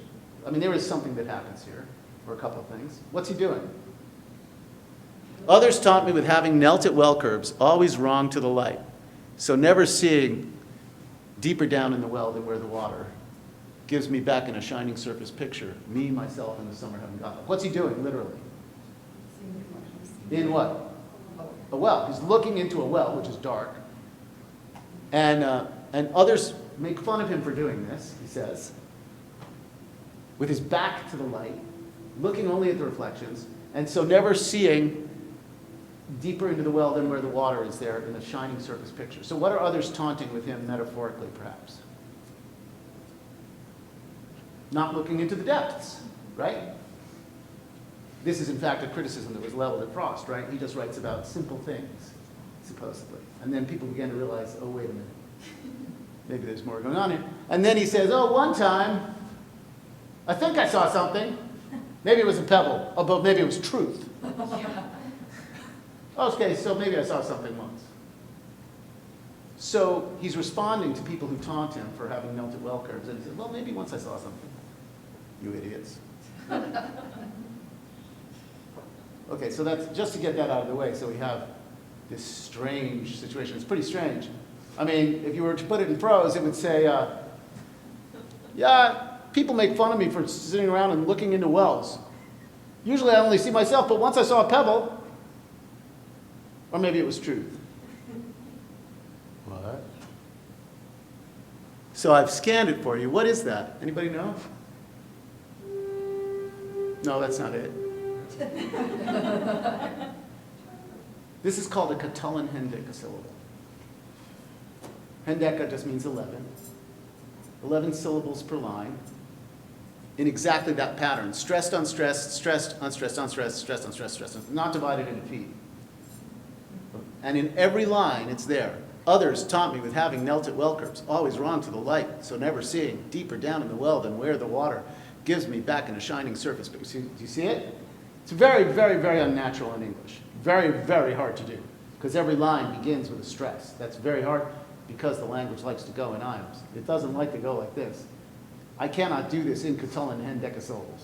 I mean, there is something that happens here, or a couple of things. What's he doing? Others taunt me with having knelt at well curbs, always wrong to the light. So never seeing deeper down in the well than where the water gives me back in a shining surface picture, me, myself, and the summer heaven godlike. What's he doing, literally? In what? A well. He's looking into a well, which is dark. And others make fun of him for doing this, he says, with his back to the light, looking only at the reflections, and so never seeing deeper into the well than where the water is there in a shining surface picture. So what are others taunting with him metaphorically, perhaps? Not looking into the depths, right? This is, in fact, a criticism that was leveled at Frost, right? He just writes about simple things, supposedly. And then people began to realize, oh, wait a minute. Maybe there's more going on here. And then he says, oh, one time, I think I saw something. Maybe it was a pebble, but maybe it was truth. Okay, so maybe I saw something once. So he's responding to people who taunt him for having knelt at well curbs. And he says, well, maybe once I saw something. You idiots. Okay, so that's just to get that out of the way. So we have this strange situation. It's pretty strange. I mean, if you were to put it in prose, it would say, yeah, people make fun of me for sitting around and looking into wells. Usually I only see myself, but once I saw a pebble. Or maybe it was truth. What? So I've scanned it for you. What is that? Anybody know? No, that's not it. This is called a Catullin hendecasyllable. Hendeca just means 11. 11 syllables per line in exactly that pattern. Stressed, unstressed, stressed, unstressed, unstressed, stressed, unstressed, stressed. Not divided into feet. And in every line, it's there. Others taught me with having knelt at well curves, always wrong to the light, so never seeing deeper down in the well than where the water gives me back in a shining surface. But do you see it? It's very, very, very unnatural in English. Very, very hard to do, because every line begins with a stress. That's very hard because the language likes to go in iambs. It doesn't like to go like this. I cannot do this in Catullin hendecasyllables.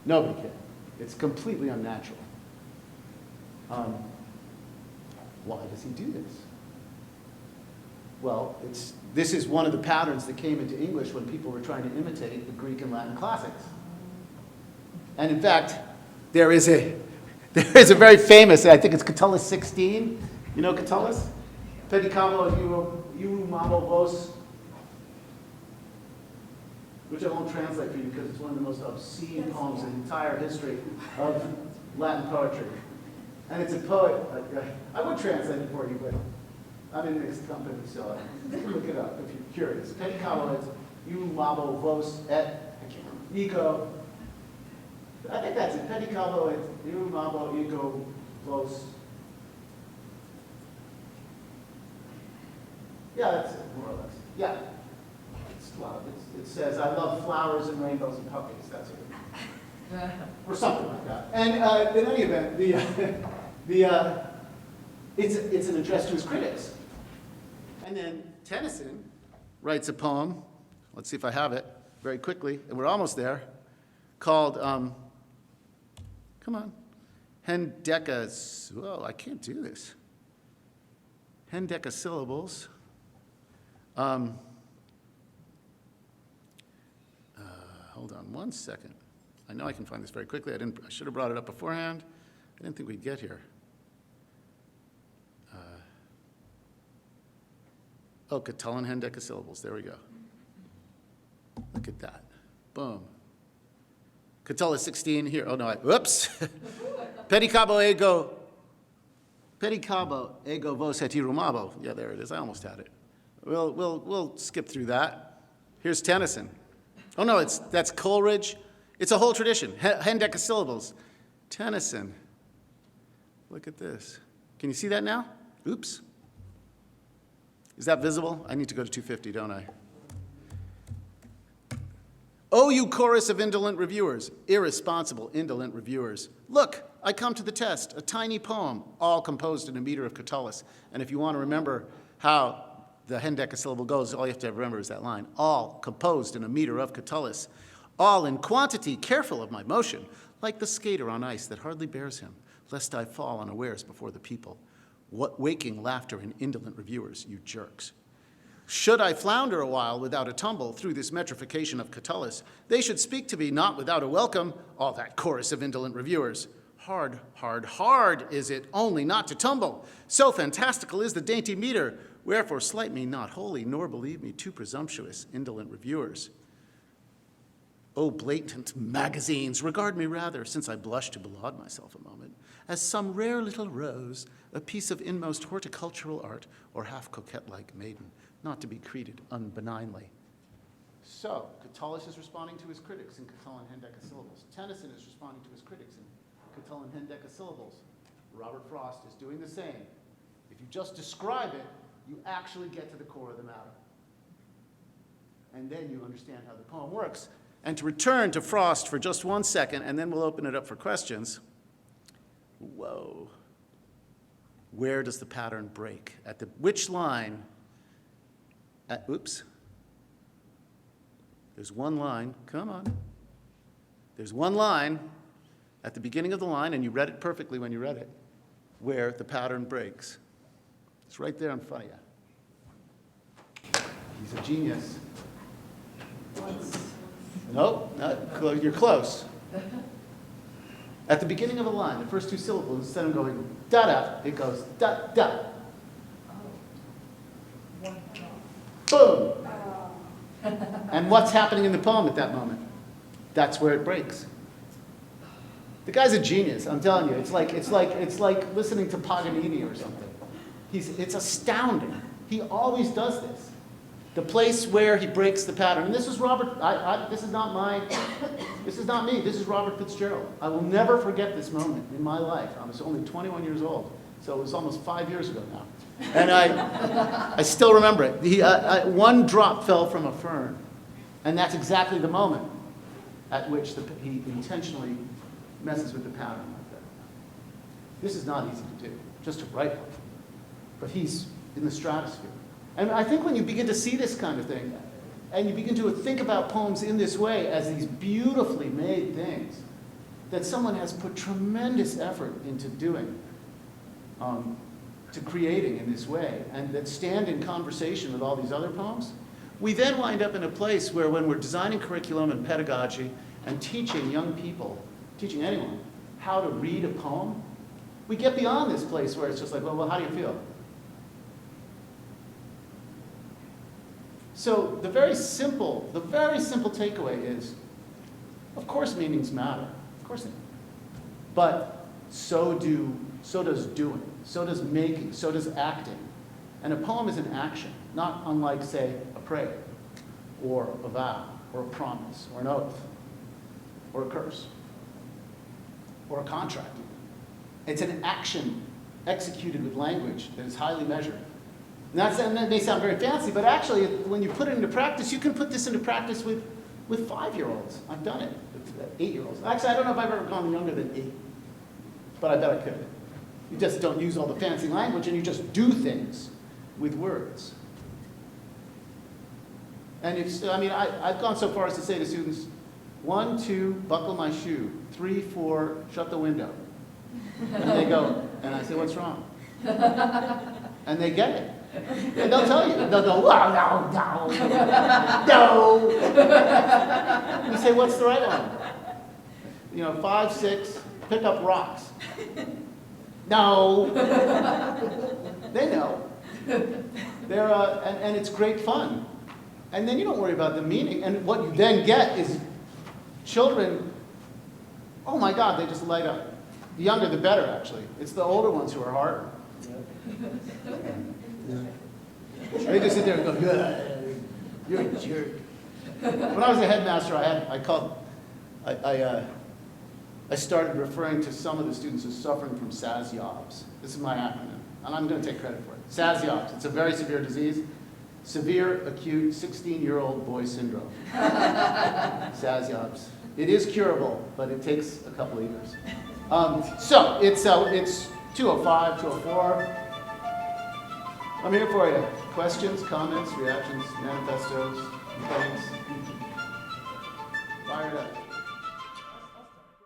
Nobody can. It's completely unnatural. Why does he do this? Well, this is one of the patterns that came into English when people were trying to imitate the Greek and Latin classics. And in fact, there is a very famous, I think it's Catullus 16. You know Catullus? Pedicamo Eurumamo Vos, which I won't translate for you because it's one of the most obscene poems in the entire history of Latin poetry. And it's a poet, I would translate it for you, but I'm in mixed company, so you can look it up if you're curious. Pedicamo Eurumamo Vos et Eco. I think that's it. Pedicamo et Eurumamo Eco Vos. Yeah, that's it, more or less. Yeah. It's love. It says, I love flowers and rainbows and puppies. That's it. Or something like that. And in any event, it's an address to his critics. And then Tennyson writes a poem, let's see if I have it very quickly, and we're almost there, called, come on, Whoa, I can't do this. Hendecasyllables. Hold on one second. I know I can find this very quickly. I should have brought it up beforehand. I didn't think we'd get here. Catullin hendecasyllables. There we go. Look at that. Boom. Catullus 16 here. Oh, no. Whoops. Pedicabo ego vos et irumabo. Yeah, there it is. I almost had it. We'll skip through that. Here's Tennyson. Oh, no, that's Coleridge. It's a whole tradition. Hendecasyllables. Tennyson. Look at this. Can you see that now? Oops. Is that visible? I need to go to 250, don't I? Oh, you chorus of indolent reviewers, irresponsible, indolent reviewers. Look, I come to the test, a tiny poem, all composed in a meter of Catullus. And if you want to remember how the hendecasyllable goes, all you have to remember is that line. All composed in a meter of Catullus. All in quantity, careful of my motion, like the skater on ice that hardly bears him, lest I fall unawares before the people. What waking laughter in indolent reviewers, you jerks. Should I flounder a while without a tumble through this metrification of Catullus, they should speak to me not without a welcome, all that chorus of indolent reviewers. Hard, hard, hard is it only not to tumble. So fantastical is the dainty meter, wherefore slight me not wholly, nor believe me too presumptuous, indolent reviewers. O blatant magazines, regard me rather, since I blush to belaud myself a moment, as some rare little rose, a piece of inmost horticultural art, or half coquette-like maiden, not to be treated unbenignly. So, Catullus is responding to his critics in Catullin hendecasyllables. Tennyson is responding to his critics in Catullin hendecasyllables. Robert Frost is doing the same. If you just describe it, you actually get to the core of the matter. And then you understand how the poem works. And to return to Frost for just 1 second, and then we'll open it up for questions. Whoa. Where does the pattern break? Which line? Oops. There's one line. Come on. There's one line at the beginning of the line, and you read it perfectly when you read it, where the pattern breaks. It's right there in front of you. He's a genius. Nope, you're close. At the beginning of a line, the first two syllables, instead of going da-da, it goes da-da. Oh. One drop. Boom! Oh. And what's happening in the poem at that moment? That's where it breaks. The guy's a genius, I'm telling you. It's like listening to Paganini or something. It's astounding. He always does this. The place where he breaks the pattern. And this is Robert, this is not me, this is Robert Fitzgerald. I will never forget this moment in my life. I was only 21 years old, so it was almost 5 years ago now. And I still remember it. One drop fell from a fern, and that's exactly the moment at which he intentionally messes with the pattern like that. This is not easy to do, just to write one. But he's in the stratosphere. And I think when you begin to see this kind of thing, and you begin to think about poems in this way as these beautifully made things that someone has put tremendous effort into doing, to creating in this way, and that stand in conversation with all these other poems, we then wind up in a place where when we're designing curriculum and pedagogy and teaching young people, teaching anyone, how to read a poem, we get beyond this place where it's just like, well, how do you feel? So the very simple takeaway is, of course meanings matter, of course they do. But so does doing, so does making, so does acting. And a poem is an action, not unlike, say, a prayer, or a vow, or a promise, or an oath, or a curse, or a contract. It's an action executed with language that is highly measured. And that may sound very fancy, but actually, when you put it into practice, you can put this into practice with 5-year-olds. I've done it with 8-year-olds. Actually, I don't know if I've ever gone younger than 8, but I bet I could. You just don't use all the fancy language, and you just do things with words. And I've gone so far as to say to students, 1, 2, buckle my shoe. 3, 4, shut the window. And they go, and I say, what's wrong? And they get it. And they'll tell you. They'll go, oh, no. You say, what's the right one? 5, 6, pick up rocks. No. They know. And it's great fun. And then you don't worry about the meaning. And what you then get is children, oh my God, they just light up. The younger, the better, actually. It's the older ones who are harder. They just sit there and go, yeah, you're a jerk. When I was a headmaster, I started referring to some of the students as suffering from SASYOBs. This is my acronym, and I'm going to take credit for it. SASYOBs, it's a very severe disease. Severe Acute 16-Year-Old Boy Syndrome. SASYOBs. It is curable, but it takes a couple of years. So it's 2:05, 2:04. I'm here for you. Questions, comments, reactions, manifestos, complaints. Fire it up.